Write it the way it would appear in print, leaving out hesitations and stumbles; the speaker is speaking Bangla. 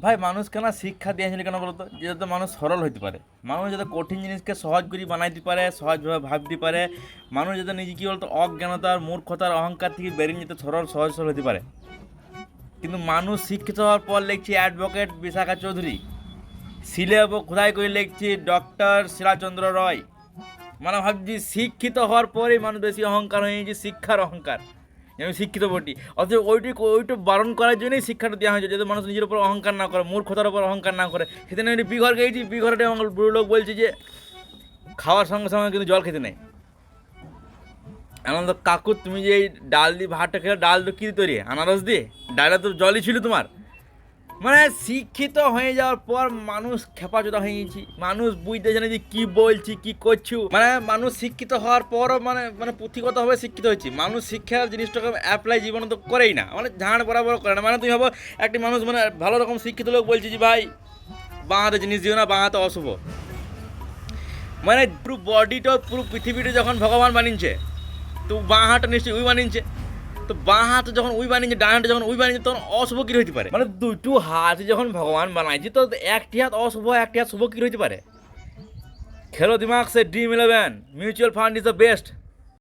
ভাই মানুষকে না শিক্ষা দিয়েছিল কেন বলতো, যে যাতে মানুষ সরল হইতে পারে, মানুষ যাতে কঠিন জিনিসকে সহজ করে বানাইতে পারে, সহজভাবে ভাবতে পারে, মানুষ যাতে নিজে কি বলতো অজ্ঞানতার মূর্খতার অহংকার থেকে বেরিয়ে যেতে সহজ সরল হতে পারে। কিন্তু মানুষ শিক্ষিত হওয়ার পর লিখছে অ্যাডভোকেট বিশাখা চৌধুরী, সিলেব খোদাই করে লিখছে ডক্টর শিলাচন্দ্র রয়। মানে ভাবছি শিক্ষিত হওয়ার পরেই মানুষ বেশি অহংকার হয়ে গেছে, শিক্ষার অহংকার, যে আমি শিক্ষিত বটি। অথচ ওইটা বারণ করার জন্যই শিক্ষাটা দেওয়া হয়েছে, যাতে মানুষ নিজের উপর অহংকার না করে, মূর্খতার উপর অহংকার না করে। সেদিন আমি বিঘর গেছি, বিঘরটা আমার বুড়ো লোক বলছে যে খাওয়ার সঙ্গে সঙ্গে কিন্তু জল খেতে নেই। এমন তো কাকু, তুমি যে এই ডাল দিয়ে ভাতটা খেলে, ডাল তো কী তৈরি, আনারস দিয়ে? ডালে তো জলই ছিল তোমার। মানে শিক্ষিত হয়ে যাওয়ার পর মানুষ খেপাচোদা হয়ে গেছি, মানুষ বুঝতেছে না যে কী বলছি কী করছি। মানে মানুষ শিক্ষিত হওয়ার পরও মানে মানে পুঁথিগতভাবে শিক্ষিত হয়েছি, মানুষ শিক্ষার জিনিসটাকে অ্যাপ্লাই জীবনে তো করেই না, মানে ঝাড় বরাবর করে না। মানে তুমি ভাবো একটি মানুষ মানে ভালো রকম শিক্ষিত লোক বলছে যে ভাই বাঁ হাতে জিনিস দিও না, বাঁ হাতে অশুভ। মানে পুরো বডিটা পুরো পৃথিবীটা যখন ভগবান বানিয়েছে, তো বাঁ হাতটা নিশ্চয়ই ওই বানিয়েছে। তো বাঁ হাতে যখন ওই বানিয়েছে, ডান হাতে যখন ওই বানিয়েছে, তখন অশুভ কী হইতে পারে? মানে দুটো হাত যখন ভগবান বানাইছে, তো একটি হাত অশুভ একটি হাত শুভ কী হইতে পারে? খেলো দিমাগ সে, dream 11 mutual fund is the best.